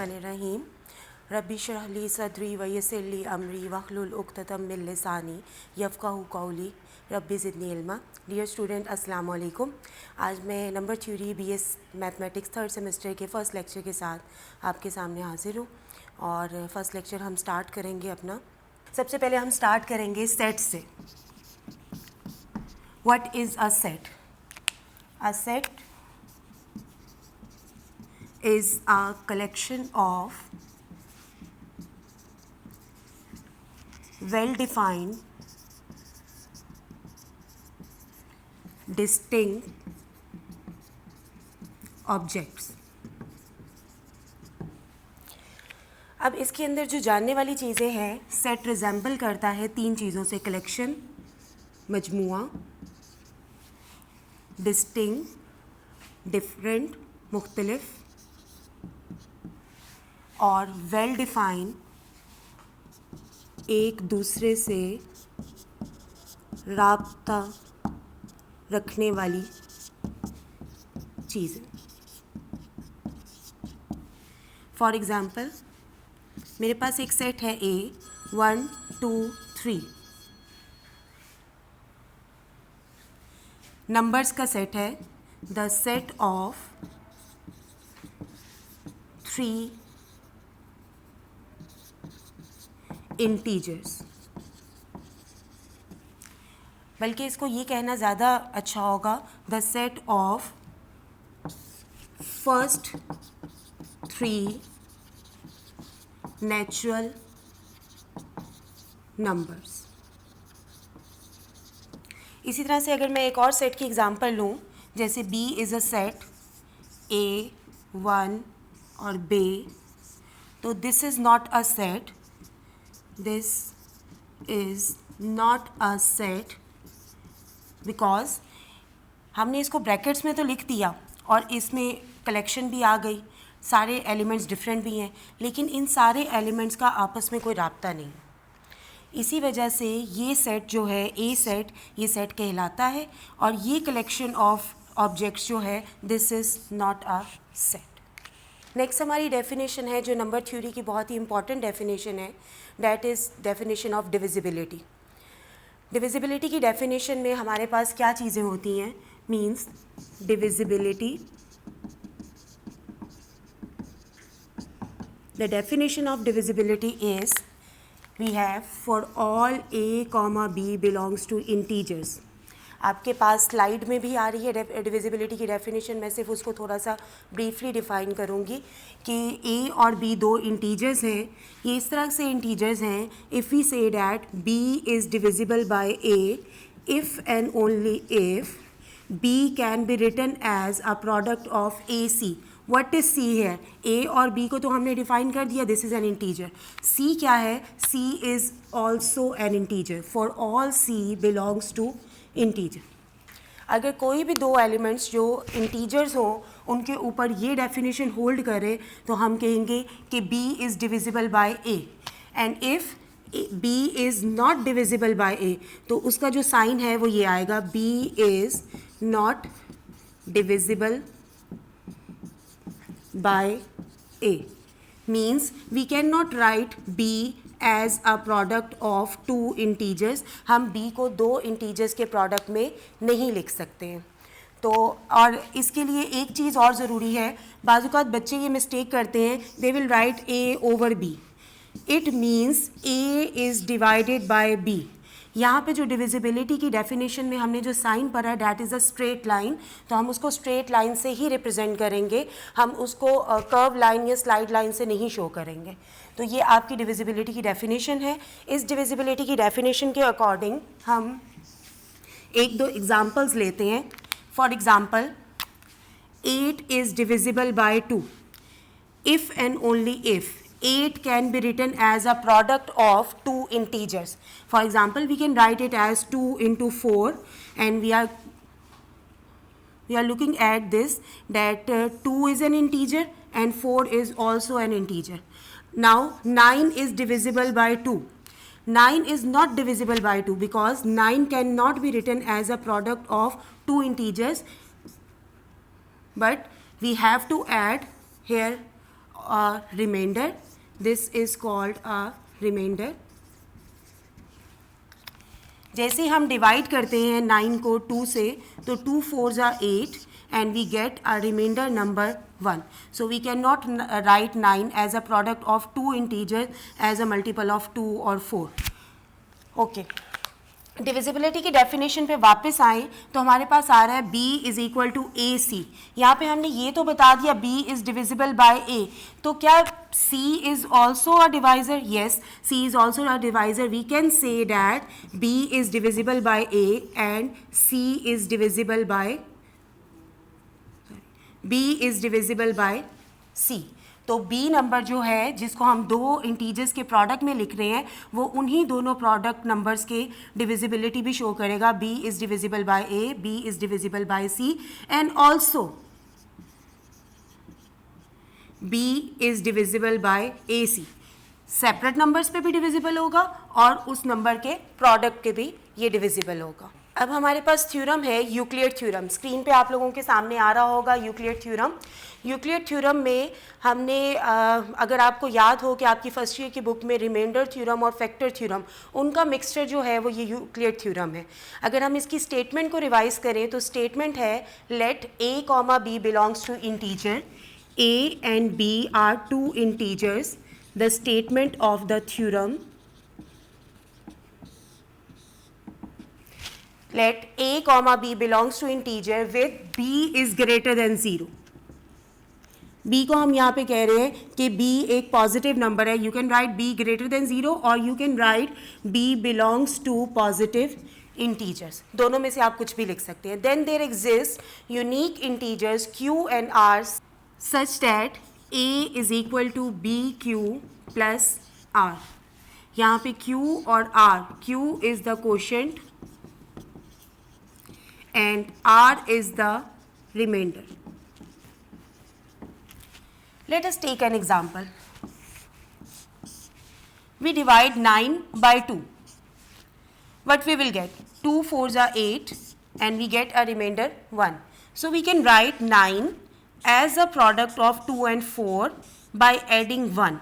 बिस्मिल्लाहिर्रहमानिर्रहीम रब्बि इश्रह ली सदरी व यस्सिर ली अमरी वहलुल उक़्दतम मिन लिसानी यफ़क़हू क़ौली रब्बि ज़िदनी इल्मा। डियर स्टूडेंट, अस्सलाम वालेकुम। आज मैं number theory BS mathematics third semester के फ़र्स्ट लेक्चर के साथ आपके सामने हाजिर हूँ और फर्स्ट लेक्चर हम स्टार्ट करेंगे अपना। सबसे पहले हम स्टार्ट करेंगे सेट से। What is a set? A set is a collection of well-defined, distinct objects. अब इसके अंदर जो जानने वाली चीज़ें हैं, सेट रिजेंबल करता है तीन चीज़ों से: कलेक्शन, मजमुआ, डिस्टिंक्ट, डिफरेंट, मुख्तलिफ, और वेल डिफाइन, एक दूसरे से राब्ता रखने वाली चीज़ें। फॉर एग्ज़ाम्पल, मेरे पास एक सेट है A 1 2 3, नंबर्स का सेट है, द सेट ऑफ 3 इंटीजर्स। बल्कि इसको ये कहना ज़्यादा अच्छा होगा, the set of first 3 natural numbers. इसी तरह से अगर मैं एक और सेट की एग्जांपल लूँ, जैसे B is a set A 1 और B, तो this is not a set, this is not a set because हमने इसको ब्रैकेट्स में तो लिख दिया और इसमें कलेक्शन भी आ गई, सारे एलिमेंट्स डिफरेंट भी हैं, लेकिन इन सारे एलिमेंट्स का आपस में कोई राब्ता नहीं। इसी वजह से ये सेट जो है A सेट, ये सेट कहलाता है, और ये कलेक्शन ऑफ ऑब्जेक्ट्स जो है, this is not a set. Next हमारी डेफिनेशन है जो नंबर थ्योरी की बहुत ही इंपॉर्टेंट डेफिनेशन है, that is definition of divisibility. Divisibility की डेफिनेशन में हमारे पास क्या चीज़ें होती हैं? Means divisibility, the definition of divisibility is we have for all A, B belongs to integers. आपके पास स्लाइड में भी आ रही है डिविजिबिलिटी की डेफिनेशन। मैं सिर्फ उसको थोड़ा सा ब्रीफली डिफ़ाइन करूँगी कि A और B दो इंटीजर्स हैं। ये इस तरह से इंटीजर्स हैं, if we say that B is divisible by A if and only if B can be written as a product of AC। What is C है? A और B को तो हमने डिफ़ाइन कर दिया, this is an integer. C क्या है? C is also an integer. For all C belongs to integer. अगर कोई भी दो एलिमेंट्स जो इंटीजर्स हों, उनके ऊपर ये डेफिनेशन होल्ड करे, तो हम कहेंगे कि B is divisible by A, and if B is not divisible by A, तो उसका जो साइन है वो ये आएगा, B is not divisible by A। Means we can not write B as a product of two integers. हम B को दो इंटीजर्स के प्रोडक्ट में नहीं लिख सकते हैं। तो और इसके लिए एक चीज़ और ज़रूरी है, बाज़-औक़ात बच्चे ये मिस्टेक करते हैं, they will write A over B। It means A is divided by B। यहाँ पे जो डिविजिबिलिटी की डेफिनेशन में हमने जो साइन पढ़ा, that is a straight line, तो हम उसको स्ट्रेट लाइन से ही रिप्रेजेंट करेंगे, हम उसको कर्व लाइन या स्लाइड लाइन से नहीं शो करेंगे। तो ये आपकी डिविजिबिलिटी की डेफिनेशन है। इस डिविजिबिलिटी की डेफिनेशन के अकॉर्डिंग हम एक दो एग्जांपल्स लेते हैं। For example, 8 is divisible bye 2 if and only if 8 can be written as a product of two integers. For example, we can write it as 2 into 4, and we are looking at this that 2 is an integer and 4 is also an integer. Now 9 is divisible by 2. 9 is not divisible by 2 because 9 cannot be written as a product of two integers, but we have to add here a remainder. This is called a remainder. जैसे हम divide करते हैं 9 को 2 से, तो 2 4 जा 8 and we get a remainder number 1. So we cannot write 9 as a product of two integers as a multiple of 2 or 4. Okay. Divisibility की definition पे वापस आए तो हमारे पास आ रहा है b is equal to A C. यहाँ पे हमने ये तो बता दिया b is divisible by a, तो क्या c is also a divisor? Yes, c is also a divisor. We can say that b is divisible by a and c is divisible by b is divisible by c. तो b number जो है जिसको हम दो integers के product में लिख रहे हैं वो उन्हीं दोनों प्रोडक्ट नंबर्स के डिविजिबिलिटी भी शो करेगा. b is divisible by a, b is divisible by c and also b is divisible bye ac. Separate numbers पे भी डिविजिबल होगा और उस नंबर के प्रोडक्ट के भी ये डिविजिबल होगा. अब हमारे पास थ्योरम है यूक्लिड थ्योरम. स्क्रीन पे आप लोगों के सामने आ रहा होगा यूक्लिड थ्योरम. यूक्लिड थ्योरम में हमने अगर आपको याद हो कि आपकी फर्स्ट ईयर की बुक में रिमाइंडर थ्योरम और फैक्टर थ्योरम उनका मिक्सचर जो है वो ये यूक्लिड थ्योरम है. अगर हम इसकी स्टेटमेंट को रिवाइज करें तो स्टेटमेंट है let a comma b belongs to integer. a and b are two integers. The statement of the theorem let a comma b belongs to integer with b is greater than 0. b को हम यहाँ पे कह रहे हैं कि b एक positive number है. You can write b greater than 0 और you can write b belongs to positive integers. दोनों में से आप कुछ भी लिख सकते हैं. Then there exist unique integers q and r such that a is equal to b q plus r. यहाँ पे q और r, q is the quotient and r is the remainder. Let us take an example. We divide 9 by 2. What we will get? 2 4s are 8 and we get a remainder 1. So we can write 9 as a product of 2 and 4 by adding 1.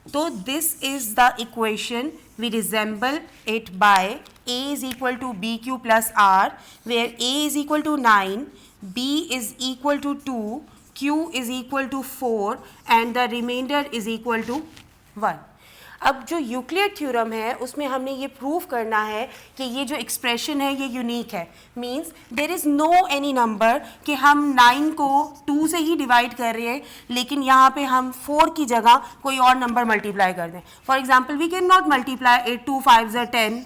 So this is the equation. We resemble it by a is equal to bq plus r, where a is equal to 9, b is equal to 2, q is equal to 4 and the remainder is equal to 1. अब जो Euclid theorem है उसमें हमने ये prove करना है कि ये जो एक्सप्रेशन है ये यूनिक है. Means there is no any number कि हम 9 को 2 से ही डिवाइड कर रहे हैं लेकिन यहाँ पे हम 4 की जगह कोई और नंबर मल्टीप्लाई कर दें. For example we can not multiply 8 2 5 10.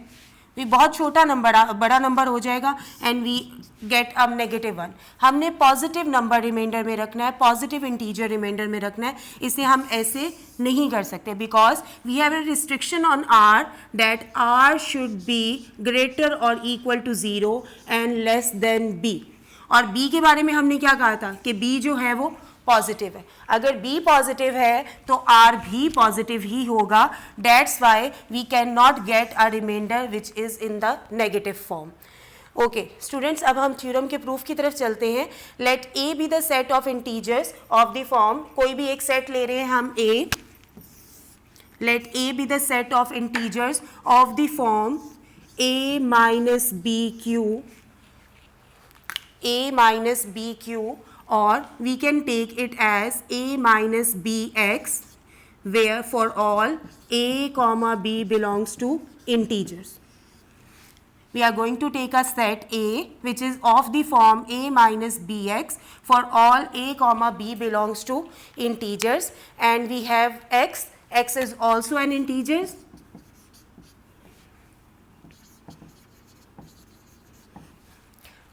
ये बहुत छोटा नंबर बड़ा नंबर हो जाएगा एंड वी गेट अब -1. हमने पॉजिटिव नंबर रिमाइंडर में रखना है, पॉजिटिव इंटीजर रिमाइंडर में रखना है. इसे हम ऐसे नहीं कर सकते because we have a restriction on r that r should be greater और equal to 0 and less than b. और b के बारे में हमने क्या कहा था कि b जो है वो पॉजिटिव है. अगर b पॉजिटिव है तो r भी पॉजिटिव ही होगा. That's why we can not get a remainder which is in the negative form. Okay students, अब हम थ्योरम के प्रूफ की तरफ चलते हैं. Let a be the set of integers of the form. कोई भी एक सेट ले रहे हैं हम a. Let a be the set of integers of the form a minus B Q, a minus B Q, or we can take it as a minus bx, where for all a comma b belongs to integers. We are going to take a set A which is of the form a minus bx for all a comma b belongs to integers, and we have x. X is also an integer.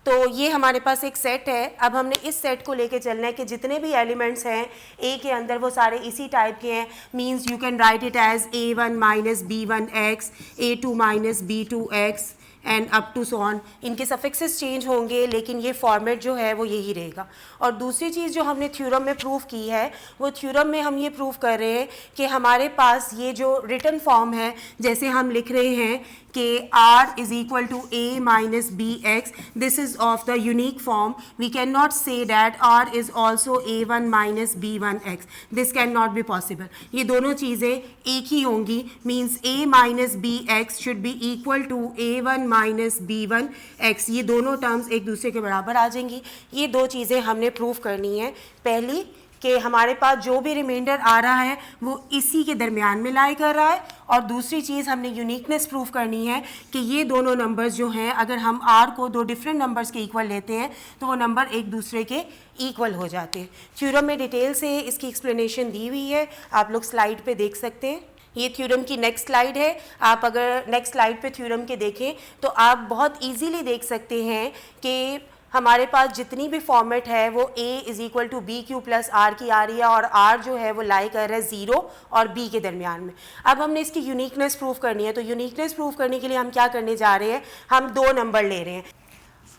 तो ये हमारे पास एक set है. अब हमने इस set को लेके चलना है कि जितने भी एलिमेंट्स हैं a के अंदर वो सारे इसी टाइप के हैं. Means you can write it as a1 minus b1 x, a2 minus b2 x, and up to so on, इनके सफिक्सेस चेंज होंगे लेकिन ये फॉर्मेट जो है वो यही रहेगा। और दूसरी चीज़ जो हमने थ्योरम में प्रूव की है, वो थ्योरम में हम ये प्रूव कर रहे हैं कि हमारे पास ये जो रिटन फॉर्म है, जैसे हम लिख रहे हैं कि r is equal to a minus bx, this is of the unique form. We cannot say that r is also a1 minus b1x. This cannot be possible. ये दोनों चीज़ें एक ही होंगी, means a minus bx should be equal to a1 minus b1x. ये दोनों terms एक दूसरे के बराबर आ जाएंगी। ये दो चीज़ें हमने प्रूव करनी है। पहली कि हमारे पास जो भी रिमाइंडर आ रहा है वो इसी के दरमियान में लाई कर रहा है, और दूसरी चीज़ हमने यूनिकनेस प्रूव करनी है कि ये दोनों नंबर्स जो हैं, अगर हम r को दो डिफरेंट नंबर्स के इक्वल लेते हैं तो वो नंबर एक दूसरे के इक्वल हो जाते हैं। थ्योरम में डिटेल से इसकी एक्सप्लेनेशन दी हुई है, आप लोग स्लाइड पे देख सकते हैं। ये थ्योरम की नेक्स्ट स्लाइड है। आप अगर नेक्स्ट स्लाइड पे थ्योरम के देखें तो आप बहुत ईजीली देख सकते हैं कि हमारे पास जितनी भी फॉर्मेट है वो a is equal to B Q plus R की आ रही है, और r जो है वो लाई कर रहा है 0 और b के दरमियान में। अब हमने इसकी यूनिकनेस प्रूव करनी है, तो यूनिकनेस प्रूव करने के लिए हम क्या करने जा रहे हैं, हम दो नंबर ले रहे हैं।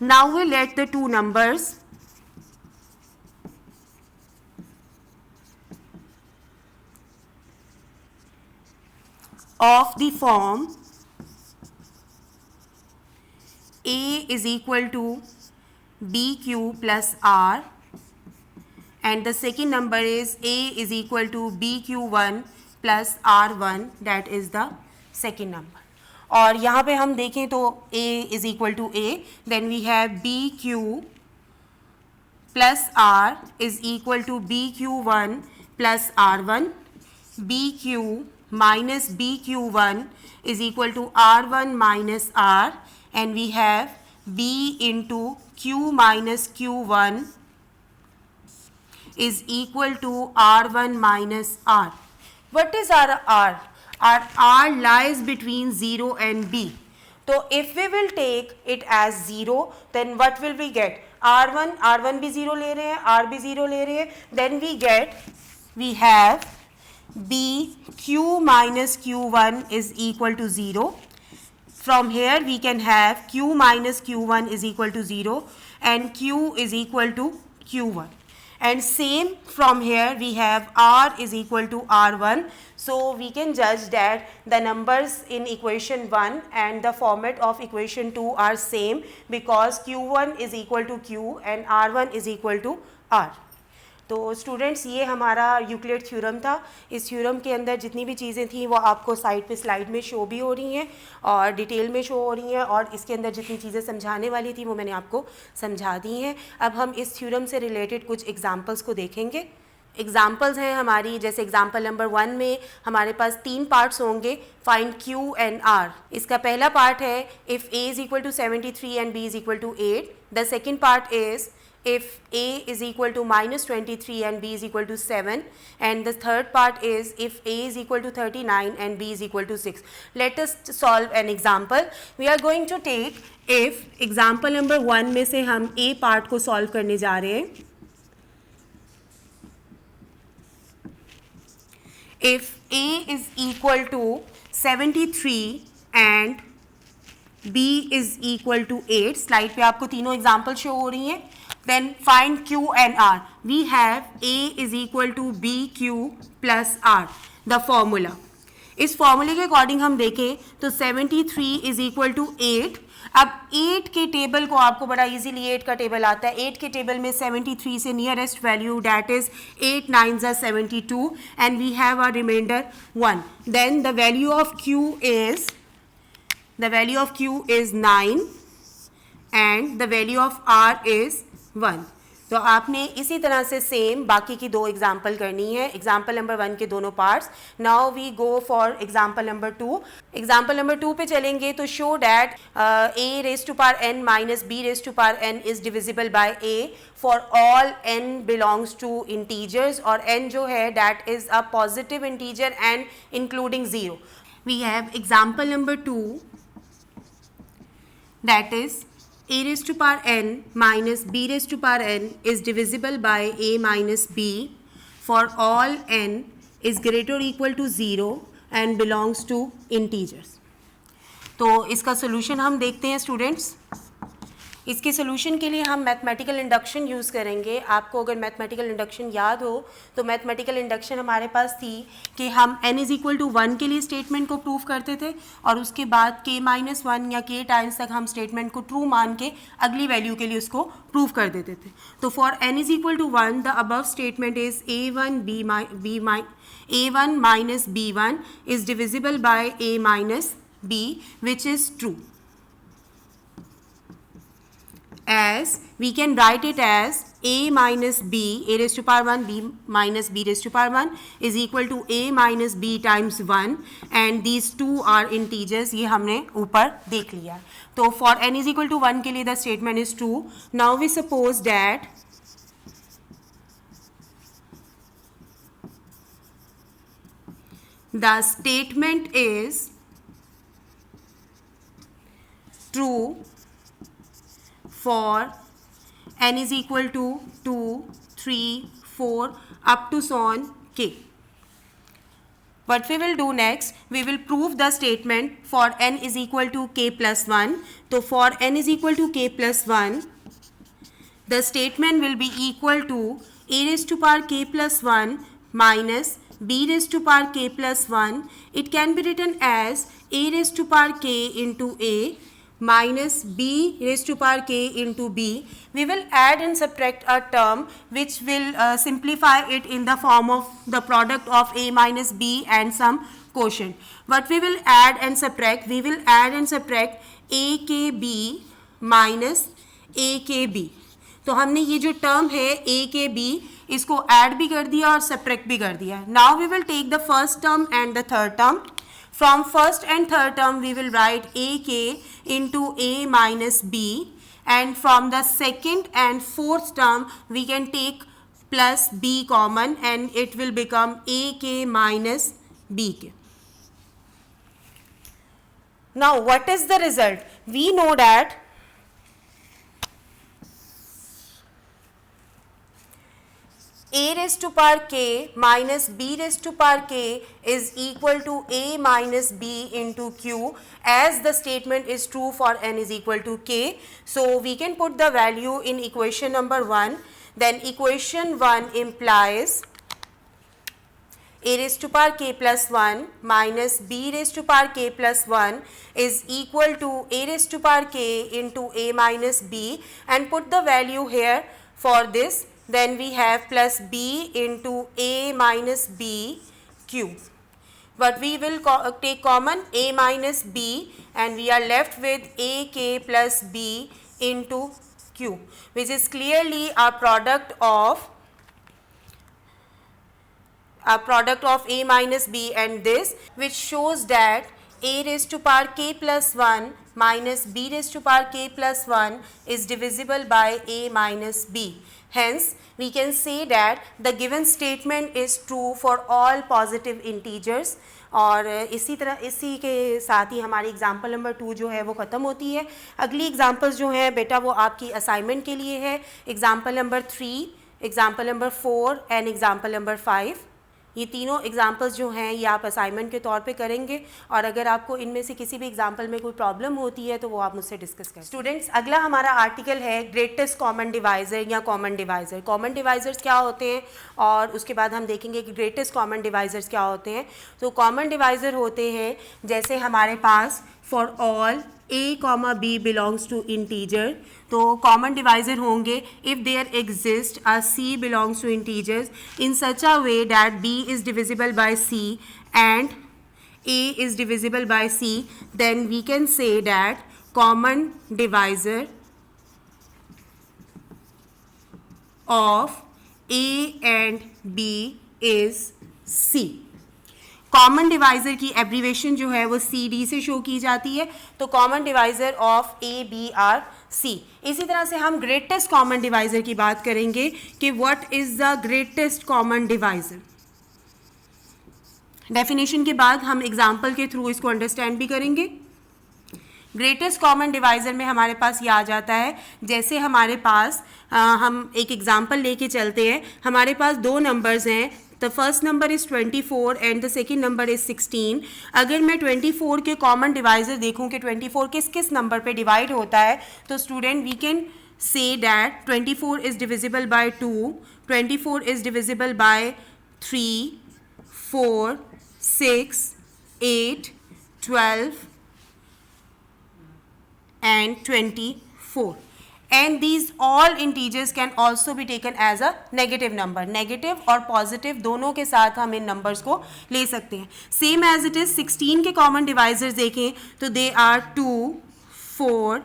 Now we let the two numbers of the form a is equal to bq plus r, and the second number is a is equal to bq1 plus r1, that is the second number. और यहाँ पे हम देखें तो a is equal to a, then we have bq plus r is equal to bq1 plus r1, bq minus bq1 is equal to r1 minus r, and we have b into q minus q1 is equal to r1 minus r. What is our r? Our r lies between 0 and b. So if we will take it as 0, then what will we get? r1 भी 0 ले रहे हैं, r भी 0 ले रहे हैं, then we have b q minus q1 is equal to 0. From here we can have q minus q1 is equal to 0 and q is equal to q1. And same from here we have r is equal to r1. So we can judge that the numbers in equation 1 and the format of equation 2 are same, because q1 is equal to q and r1 is equal to r. तो students, ये हमारा Euclid theorem था। इस theorem के अंदर जितनी भी चीज़ें थी वो आपको साइड पे स्लाइड में शो भी हो रही हैं और डिटेल में शो हो रही हैं, और इसके अंदर जितनी चीज़ें समझाने वाली थी वो मैंने आपको समझा दी हैं। अब हम इस थ्योरम से रिलेटेड कुछ एग्जांपल्स को देखेंगे। एग्जांपल्स हैं हमारी, जैसे एग्जांपल नंबर 1 में हमारे पास 3 पार्ट्स होंगे, फाइंड q एंड r। इसका पहला पार्ट है if a is equal to 73 and b is equal to 8। The second part is if a is equal to minus 23 and b is equal to 7, and the third part is if a is equal to 39 and b is equal to 6. Let us solve an example. We are going to take if example number 1 में से हम a part को solve करने जा रहे हैं। If a is equal to 73 and b is equal to 8, slide पे आपको तीनों एग्जाम्पल शो हो रही हैं। Then find q and r. We have a is equal to bq plus r. The formula. इस फॉर्मूले के अकॉर्डिंग हम देखें तो 73 is equal to 8. अब 8 के टेबल को आपको बड़ा इजीली 8 का टेबल आता है। 8 के टेबल में 73 से nearest value that is 8 9s are 72 and we have a remainder 1. Then the value of q is 9 and the value of r is 1. तो आपने इसी तरह से सेम बाकी की दो एग्जाम्पल करनी है। एग्जाम्पल नंबर 1 के दोनों parts. Now we go for example number 2। Example number 2 पे चलेंगे तो show that a raise to power n minus b raise to power n is divisible by a for all n belongs to integers, और n जो है that is a positive integer and including 0. We have example number 2 that is a raised to power n minus b raised to power n is divisible by a minus b for all n is greater or equal to 0 and belongs to integers. तो इसका solution हम देखते हैं students. इसके solution के लिए हम mathematical induction use करेंगे। आपको अगर मैथमेटिकल इंडक्शन याद हो तो मैथमेटिकल इंडक्शन हमारे पास थी कि हम n=1 के लिए स्टेटमेंट को प्रूव करते थे और उसके बाद k-1 या k टाइम्स तक हम स्टेटमेंट को ट्रू मान के अगली वैल्यू के लिए उसको प्रूव कर देते थे। तो for n=1 the above statement is a1 minus b1 is divisible by a minus b, which is true. As we can write it as a minus b, a raised to power 1, b minus b raised to power 1 is equal to a minus b times 1, and these two are integers. ये हमने ऊपर देख लिया। तो for n=1 के लिए the statement is true. Now we suppose that the statement is true for n=2, 2, 3, 4 up to so on k. What we will do next, we will prove the statement for n=k plus 1. So for n=k plus 1, the statement will be equal to a raised to power k plus 1 minus b raised to power k plus 1. It can be written as a raised to power k into a minus b raised to power k into b. We will add and subtract a term which will simplify it in the form of the product of a minus b and some quotient. What we will add and subtract? We will add and subtract akb minus akb. तो हमने ये जो term है akb इसको add भी कर दिया और सब्ट्रैक्ट भी कर दिया। Now we will take the first term and the third term. From first and third term we will write ak into a minus b, and from the second and fourth term we can take plus b common and it will become ak minus bk. Now what is the result? We know that a raised to power k minus b raised to power k is equal to a minus b into q, as the statement is true for n=k. So we can put the value in equation number 1. Then equation 1 implies a raised to power k plus 1 minus b raised to power k plus 1 is equal to a raised to power k into a minus b, and put the value here for this. Then we have plus b into a minus b cube. But we will take common a minus b and we are left with ak plus b into q, which is clearly a product of a minus b and this, which shows that a raised to power k plus 1 minus b raised to power k plus 1 is divisible by a minus b. Hence, we can say that the given statement is true for all positive integers. और इसी के साथ ही हमारी example number 2 जो है वो ख़त्म होती है। अगली एग्जाम्पल्स जो हैं बेटा वो आपकी असाइनमेंट के लिए है। Example number 3, example number 4 and example number 5। ये तीनों एग्जाम्पल्स जो हैं ये आप असाइनमेंट के तौर पे करेंगे, और अगर आपको इनमें से किसी भी एग्जाम्पल में कोई प्रॉब्लम होती है तो वो आप मुझसे डिस्कस करें। स्टूडेंट्स, अगला हमारा आर्टिकल है ग्रेटेस्ट कॉमन डिवाइज़र या कॉमन डिवाइज़र। कॉमन डिवाइज़र्स क्या होते हैं और उसके बाद हम देखेंगे कि ग्रेटेस्ट कॉमन डिवाइज़र्स क्या होते हैं। तो कॉमन डिवाइज़र होते हैं जैसे हमारे पास for all a comma b belongs to integer, तो कॉमन डिवाइज़र होंगे if there exist a c belongs to integers in such a way that b is divisible by c and a is divisible by c, then we can say that common divisor of a and b is c. Common divisor की abbreviation जो है वो C D से show की जाती है, तो common divisor of A B or C. इसी तरह से हम ग्रेटेस्ट कॉमन डिवाइज़र की बात करेंगे कि what is the greatest common divisor. Definition के बाद हम एग्जाम्पल के थ्रू इसको अंडरस्टैंड भी करेंगे। ग्रेटेस्ट कॉमन डिवाइज़र में हमारे पास ये आ जाता है, जैसे हमारे पास हम एक एग्जाम्पल लेके चलते हैं। हमारे पास दो नंबर्स हैं the first number is 24 and the second number is 16. अगर मैं 24 के कॉमन डिवाइज़र देखूँ कि 24 किस किस नंबर पे डिवाइड होता है, तो student we can say that 24 is divisible by 2, 24 is divisible by 3, 4, 6, 8, 12 and 24. And these all integers can also be taken as a negative number. Negative और positive दोनों के साथ हम इन numbers को ले सकते हैं. Same as it is 16 के common divisors देखें तो they are 2, 4,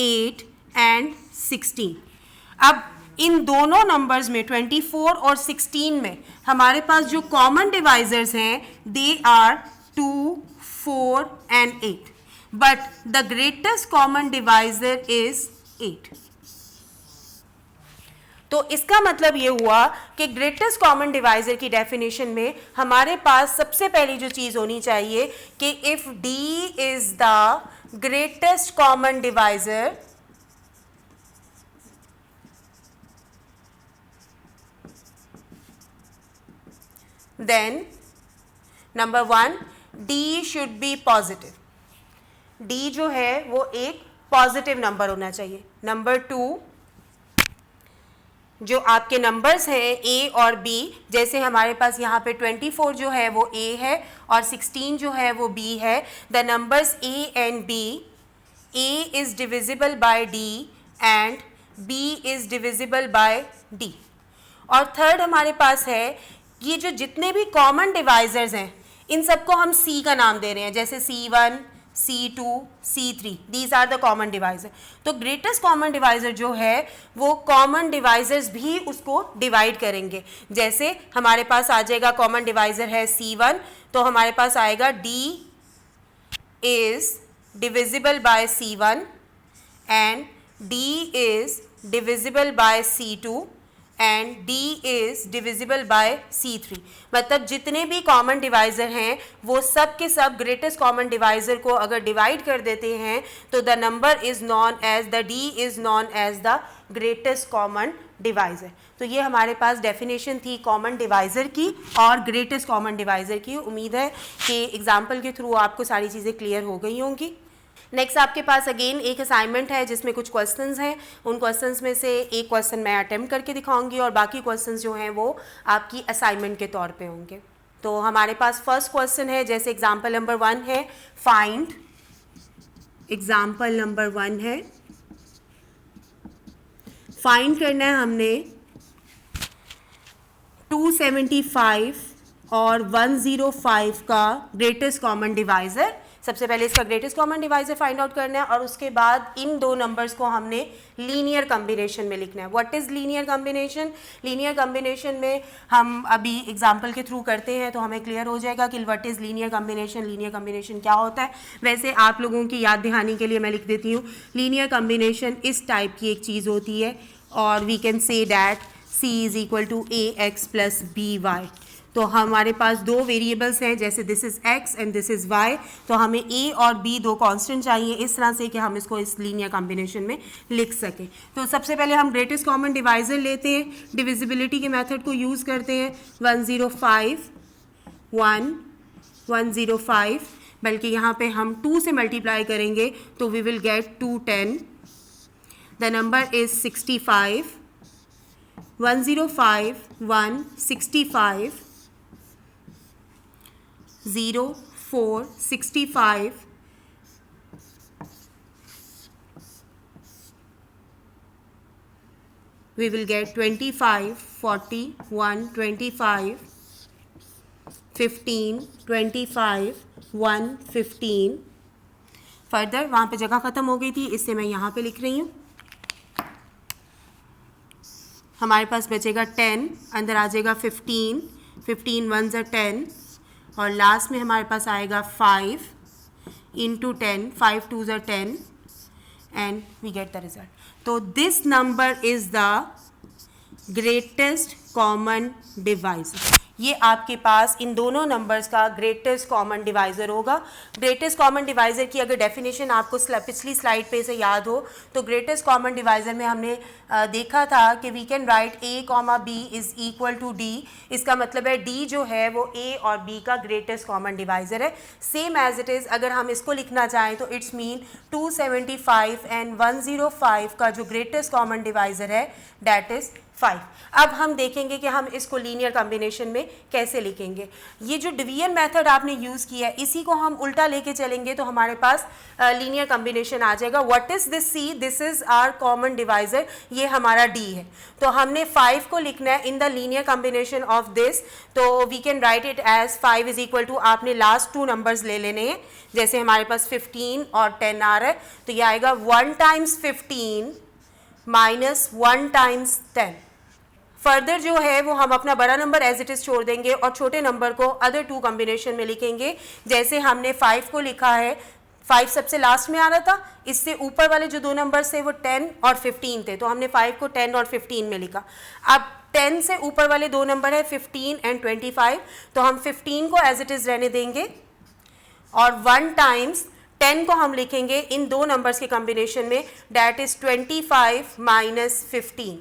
8 and 16. अब इन दोनों नंबर्स में 24 और 16 में हमारे पास जो कॉमन डिवाइजर्स हैं they are 2, 4 and 8. But the greatest common divisor is 8. तो इसका मतलब ये हुआ कि ग्रेटेस्ट कॉमन डिवाइजर की डेफिनेशन में हमारे पास सबसे पहली जो चीज़ होनी चाहिए कि if D is the greatest common divisor, then number 1 D should be positive. D जो है वो एक पॉजिटिव नंबर होना चाहिए. नंबर 2 जो आपके नंबर्स हैं A और B, जैसे हमारे पास यहाँ पे 24 जो है वो A है और 16 जो है वो B है. The numbers A and B, A is divisible by D and B is divisible by D. और थर्ड हमारे पास है ये जो जितने भी कॉमन डिवाइजर्स हैं इन सबको हम C का नाम दे रहे हैं, जैसे C1, C2, C3. These are the common divisor. तो ग्रेटेस्ट कॉमन डिवाइजर जो है वो कॉमन डिवाइजर्स भी उसको डिवाइड करेंगे. जैसे हमारे पास आ जाएगा कॉमन डिवाइजर है C1, तो हमारे पास आएगा D is divisible bye C1 and D is divisible bye C2 and D is divisible bye C3. मतलब जितने भी कॉमन डिवाइज़र हैं वो सब के सब ग्रेटेस्ट कॉमन डिवाइज़र को अगर डिवाइड कर देते हैं तो the number is known as the D is known as the greatest common divisor. तो ये हमारे पास डेफिनेशन थी कॉमन डिवाइज़र की और ग्रेटेस्ट कॉमन डिवाइज़र की. उम्मीद है कि एग्जाम्पल के थ्रू आपको सारी चीज़ें क्लियर हो गई होंगी. नेक्स्ट आपके पास अगेन एक असाइनमेंट है जिसमें कुछ क्वेश्चंस हैं. उन क्वेश्चंस में से एक क्वेश्चन मैं अटेम्प्ट करके दिखाऊंगी और बाकी क्वेश्चंस जो हैं वो आपकी असाइनमेंट के तौर पे होंगे. तो हमारे पास फर्स्ट क्वेश्चन है, जैसे एग्जाम्पल नंबर 1 है फाइंड. एग्जाम्पल नंबर 1 है फाइंड करना है हमने 275 और 105 का ग्रेटेस्ट कॉमन डिवाइज़र. सबसे पहले इसका greatest common divisor find out करना है और उसके बाद इन दो नंबर्स को हमने लीनियर कॉम्बिनेशन में लिखना है. What is linear combination? Linear combination में हम अभी एग्जांपल के थ्रू करते हैं तो हमें क्लियर हो जाएगा कि what is linear combination, linear combination क्या होता है. वैसे आप लोगों की याद दहानी के लिए मैं लिख देती हूँ, लीनियर कॉम्बिनेशन इस टाइप की एक चीज़ होती है और we can say that C is equal to AX plus BY. तो हमारे पास दो वेरिएबल्स हैं, जैसे this is x and this is y. तो हमें a और b दो कांस्टेंट चाहिए इस तरह से कि हम इसको इस लीनियर कॉम्बिनेशन में लिख सकें. तो सबसे पहले हम ग्रेटेस्ट कॉमन डिवाइज़र लेते हैं, डिविजिबिलिटी के मेथड को यूज़ करते हैं. 105, बल्कि यहाँ पे हम 2 से मल्टीप्लाई करेंगे तो we will get 210. The number is 65. 105, 165, 0, 4, 65, we will get 25, 40, 1, 25, 15, 25, 1, 15. Further वहाँ पे जगह ख़त्म हो गई थी इससे मैं यहाँ पे लिख रही हूँ. हमारे पास बचेगा 10, अंदर आ जाएगा 15, 15 1s are 10 और लास्ट में हमारे पास आएगा 5 into 10, 5 2s are 10 and we get the result. तो this number is the greatest common divisor. ये आपके पास इन दोनों नंबर्स का ग्रेटेस्ट कॉमन डिवाइज़र होगा। ग्रेटेस्ट कॉमन डिवाइज़र की अगर डेफिनेशन आपको पिछली स्लाइड पे से याद हो तो ग्रेटेस्ट कॉमन डिवाइज़र में हमने देखा था कि we can write a, b is equal to d। इसका मतलब है d जो है वो a और b का ग्रेटेस्ट कॉमन डिवाइज़र है। सेम एज इट इज़ अगर हम इसको लिखना चाहें तो इट्स मीन 275 एंड 105 का जो ग्रेटेस्ट कॉमन डिवाइज़र है दैट इज़ 5। अब हम देखेंगे कि हम इसको लीनियर कॉम्बिनेशन में कैसे लिखेंगे। ये जो डिवीजन मेथड आपने यूज़ किया है इसी को हम उल्टा लेके चलेंगे तो हमारे पास लीनियर कॉम्बिनेशन आ जाएगा। What is this c? This is our common divisor, ये हमारा d है। तो हमने 5 को लिखना है in the linear combination of this, तो we can write it as 5 is equal to, आपने लास्ट 2 नंबर्स ले लेने हैं। जैसे हमारे पास 15 और 10 आ रहा है तो ये आएगा 1 टाइम्स 15 माइनस 1 टाइम्स 10। फर्दर जो है वो हम अपना बड़ा नंबर एज इट इज़ छोड़ देंगे और छोटे नंबर को अदर 2 कॉम्बिनेशन में लिखेंगे। जैसे हमने 5 को लिखा है, 5 सबसे लास्ट में आ रहा था, इससे ऊपर वाले जो 2 नंबर्स थे वो 10 और 15 थे, तो हमने 5 को 10 और 15 में लिखा। अब 10 से ऊपर वाले 2 नंबर है 15 एंड 25, तो हम 15 को एज इट इज़ रहने देंगे और 1 टाइम्स 10 को हम लिखेंगे इन 2 नंबर्स के कॉम्बिनेशन में, that is 25 minus 15।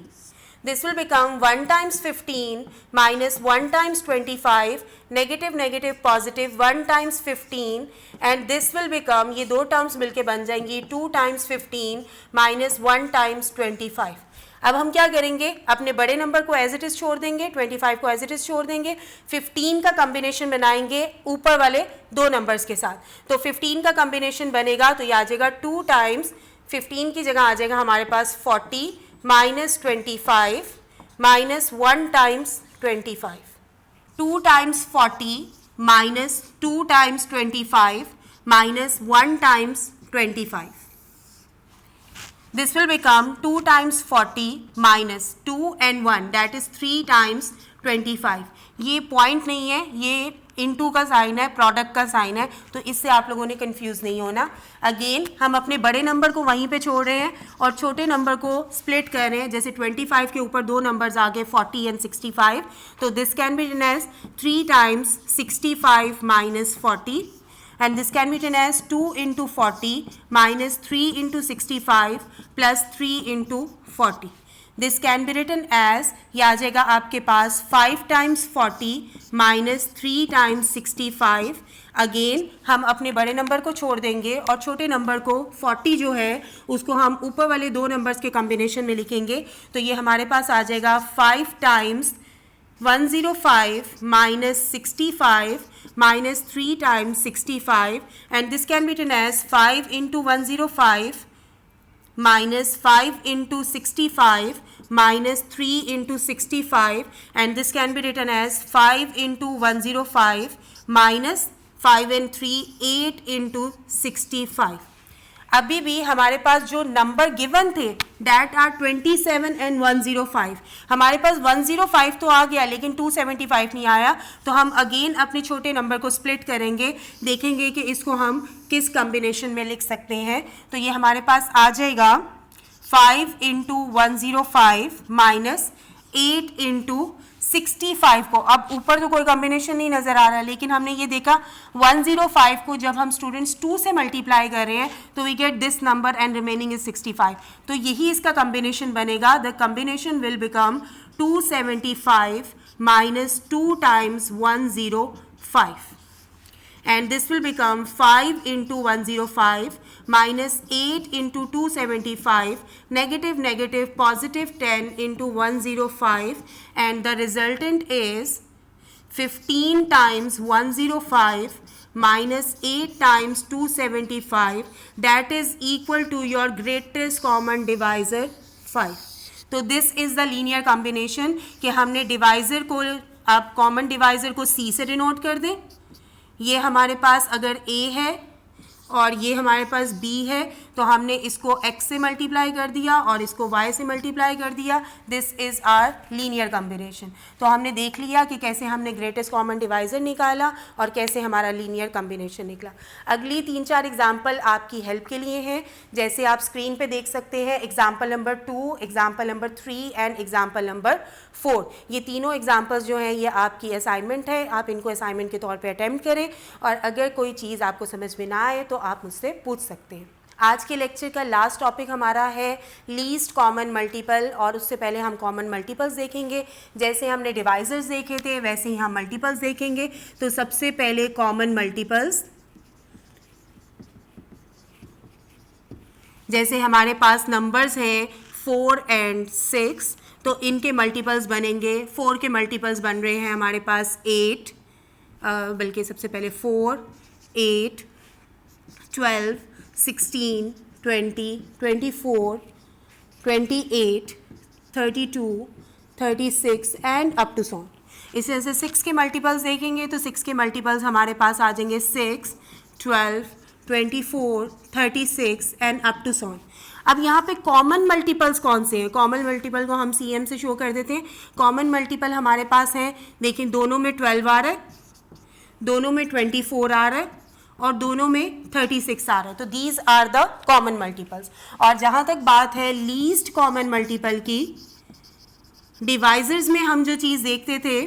This will become 1 times 15 minus 1 times 25, negative negative positive 1 times 15, and this will become, ये 2 टर्म्स मिलके बन जाएंगी 2 times 15 minus 1 times 25। अब हम क्या करेंगे, अपने बड़े नंबर को एज इट इज़ छोड़ देंगे, 25 को एज इट इज़ छोड़ देंगे, 15 का कॉम्बिनेशन बनाएंगे ऊपर वाले 2 नंबर्स के साथ। तो 15 का कॉम्बिनेशन बनेगा तो ये आ जाएगा 2 टाइम्स 15 की जगह आ जाएगा हमारे पास 40 minus 25 minus 1 times 25। 2 times 40 minus 2 times 25 minus 1 times 25। This will become 2 times 40 minus 2 and 1, that is 3 times 25। ये पॉइंट नहीं है, ये इनटू का साइन है, प्रोडक्ट का साइन है, तो इससे आप लोगों ने कंफ्यूज नहीं होना। अगेन हम अपने बड़े नंबर को वहीं पे छोड़ रहे हैं और छोटे नंबर को स्प्लिट कर रहे हैं। जैसे 25 के ऊपर 2 नंबर्स आ गए 40 एंड 65, तो this can be written as 3 times 65 minus 40, and this can be written as 2 into 40 minus 3 into 65 plus 3 into 40. This can be written as, ये आ जाएगा आपके पास 5 times 40 minus 3 times 65। अगेन हम अपने बड़े नंबर को छोड़ देंगे और छोटे नंबर को 40 जो है उसको हम ऊपर वाले 2 नंबर्स के कॉम्बिनेशन में लिखेंगे। तो ये हमारे पास आ जाएगा 5 times 105 minus 65 minus 3 times 65, and this can be written as 5 into 105 minus 5 into 65 minus 3 into 65, and this can be written as 5 into 105 minus 5 and 3 8 into 65। अभी भी हमारे पास जो नंबर गिवन थे डैट आर 27 एंड 105, हमारे पास 105 तो आ गया लेकिन 275 नहीं आया, तो हम अगेन अपने छोटे नंबर को स्प्लिट करेंगे, देखेंगे कि इसको हम किस कॉम्बिनेशन में लिख सकते हैं। तो ये हमारे पास आ जाएगा 5 इंटू 105 माइनस 8 इंटू 65 को। अब ऊपर तो कोई कॉम्बिनेशन नहीं नज़र आ रहा, लेकिन हमने ये देखा 105 को जब हम स्टूडेंट्स 2 से मल्टीप्लाई कर रहे हैं तो we get this number and remaining is 65, तो यही इसका कॉम्बिनेशन बनेगा। The combination will become 275 minus 2 times 105, and this will become 5 into 105 minus 8 into 275, negative negative positive 10 into 105, and the resultant is 15 times 105 minus 8 times 275, that is equal to your greatest common divisor 5। तो this is the linear combination कि हमने divisor को, आप common divisor को C से denote कर दें। ये हमारे पास अगर A है और ये हमारे पास b है, तो हमने इसको x से मल्टीप्लाई कर दिया और इसको y से मल्टीप्लाई कर दिया. This is our linear combination. तो हमने देख लिया कि कैसे हमने ग्रेटेस्ट कॉमन डिवाइज़र निकाला और कैसे हमारा लीनियर कम्बिनेशन निकला. अगली 3-4 एग्जाम्पल आपकी हेल्प के लिए हैं. जैसे आप स्क्रीन पे देख सकते हैं example number 2, example number 3 and example number 4. ये तीनों एग्जाम्पल्स जो हैं ये आपकी असाइनमेंट है. आप इनको असाइनमेंट के तौर पे अटेम्प्ट करें और अगर कोई चीज़ आपको समझ में ना आए तो आप मुझसे पूछ सकते हैं. आज के लेक्चर का लास्ट टॉपिक हमारा है लीस्ट कॉमन मल्टीपल, और उससे पहले हम कॉमन मल्टीपल्स देखेंगे. जैसे हमने डिवाइजर्स देखे थे वैसे ही हम मल्टीपल्स देखेंगे. तो सबसे पहले कॉमन मल्टीपल्स, जैसे हमारे पास नंबर्स हैं 4 एंड 6, तो इनके मल्टीपल्स बनेंगे. 4 के मल्टीपल्स बन रहे हैं हमारे पास 8, बल्कि सबसे पहले 4, 8, 12, 16, 20, 24, 28, 32, 36 एंड अप टू सो. इस तरह से 6 के मल्टीपल्स देखेंगे तो 6 के मल्टीपल्स हमारे पास आ जाएंगे 6, 12, 24, 36 एंड अप टू सो. अब यहाँ पे कॉमन मल्टीपल्स कौन से हैं? कॉमन मल्टीपल को हम CM से शो कर देते हैं. कॉमन मल्टीपल हमारे पास हैं, देखिए दोनों में 12 आ रहा है, दोनों में 24 आ रहा है और दोनों में 36 आ रहा है. तो these are the common multiples. और जहाँ तक बात है लीस्ट कॉमन मल्टीपल की, डिवाइजर्स में हम जो चीज़ देखते थे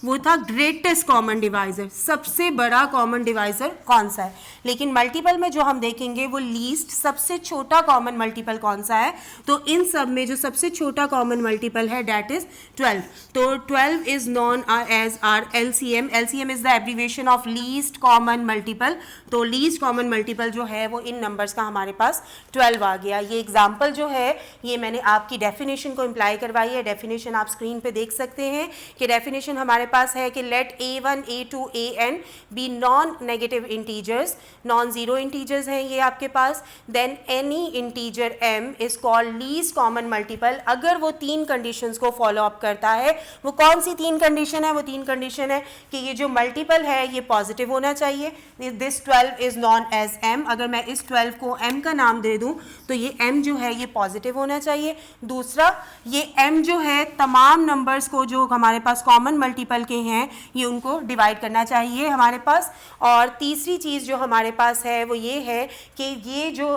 वो था ग्रेटेस्ट कॉमन डिवाइज़र, सबसे बड़ा कॉमन डिवाइज़र कौन सा है. लेकिन मल्टीपल में जो हम देखेंगे वो लीस्ट, सबसे छोटा कॉमन मल्टीपल कौन सा है. तो इन सब में जो सबसे छोटा कॉमन मल्टीपल है डैट इज़ 12. तो 12 is known as our LCM. LCM is the abbreviation of least common multiple. तो लीस्ट कॉमन मल्टीपल जो है वो इन नंबर्स का हमारे पास 12 आ गया. ये एग्जाम्पल जो है ये मैंने आपकी डेफिनेशन को इम्प्लाई करवाई है. डेफिनेशन आप स्क्रीन पे देख सकते हैं कि डेफिनेशन हमारे पास है कि let A1, A2, AN be non negative integers, non zero integers हैं ये आपके पास. Then any integer M is called least common multiple अगर वो 3 कंडीशंस को फॉलो अप करता है. वो कौन सी 3 कंडीशन है? वो 3 कंडीशन है कि ये जो मल्टीपल है ये पॉजिटिव होना चाहिए. This 12 is known as M. अगर मैं इस 12 को M का नाम दे दूं तो ये M जो है ये पॉजिटिव होना चाहिए. दूसरा, ये M जो है तमाम नंबर्स को जो हमारे पास कॉमन मल्टीपल के हैं ये उनको डिवाइड करना चाहिए हमारे पास. और तीसरी चीज़ जो हमारे पास है वो ये है कि ये जो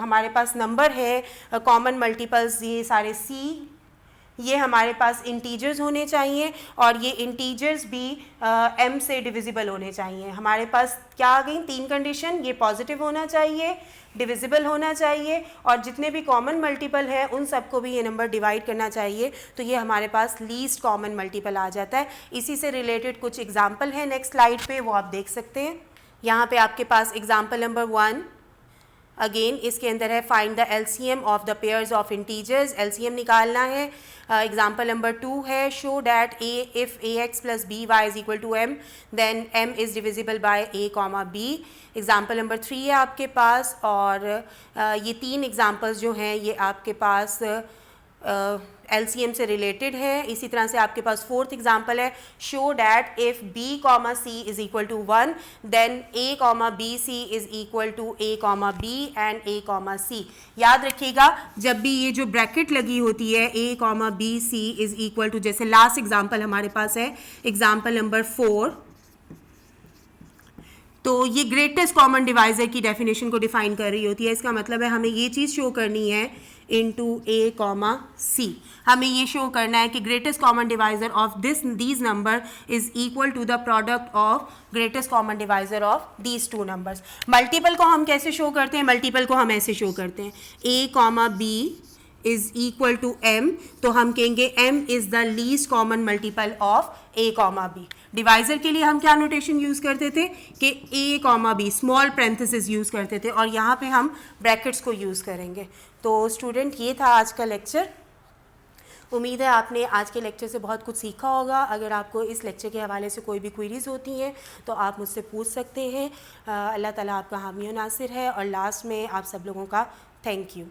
हमारे पास नंबर है कॉमन मल्टीपल्स, ये सारे C, ये हमारे पास इंटीजर्स होने चाहिए और ये इंटीजर्स भी M से डिविजिबल होने चाहिए. हमारे पास क्या आ गई 3 कंडीशन, ये पॉजिटिव होना चाहिए, डिविजिबल होना चाहिए और जितने भी कॉमन मल्टीपल है उन सबको भी ये नंबर डिवाइड करना चाहिए. तो ये हमारे पास लीस्ट कॉमन मल्टीपल आ जाता है. इसी से रिलेटेड कुछ एग्जाम्पल है नेक्स्ट स्लाइड पे, वो आप देख सकते हैं. यहाँ पे आपके पास एग्जाम्पल नंबर 1, अगेन इसके अंदर है find the LCM of the pairs of integers. LCM निकालना है. एग्जाम्पल नंबर 2 है show that if AX plus BY is equal to M then M is divisible by A comma B. Example number 3 है आपके पास. और ये 3 examples जो हैं ये आपके पास LCM से रिलेटेड है. इसी तरह से आपके पास 4th एग्जाम्पल है show that if B comma C is equal to 1 then A comma BC is equal to A comma B and A comma C. याद रखिएगा जब भी ये जो ब्रैकेट लगी होती है A comma BC is equal to, जैसे लास्ट एग्जाम्पल हमारे पास है एग्जाम्पल नंबर 4, तो ये ग्रेटेस्ट कॉमन डिवाइज़र की डेफिनेशन को डिफाइन कर रही होती है. इसका मतलब है हमें ये चीज़ शो करनी है इनटू A कॉमा C. हमें ये शो करना है कि greatest common divisor of these number is equal to the product of greatest common divisor of these 2 numbers. Multiple को हम कैसे शो करते हैं? मल्टीपल को हम ऐसे शो करते हैं A comma B is equal to M. तो हम कहेंगे M is the least common multiple of A comma B. Divisor के लिए हम क्या नोटेशन यूज़ करते थे कि A comma B small parenthesis use करते थे और यहाँ पे हम ब्रैकेट्स को यूज़ करेंगे. तो स्टूडेंट ये था आज का लेक्चर. उम्मीद है आपने आज के लेक्चर से बहुत कुछ सीखा होगा. अगर आपको इस लेक्चर के हवाले से कोई भी क्वेरीज़ होती हैं तो आप मुझसे पूछ सकते हैं. अल्लाह ताला आपका हामी और नासिर है. और लास्ट में आप सब लोगों का थैंक यू.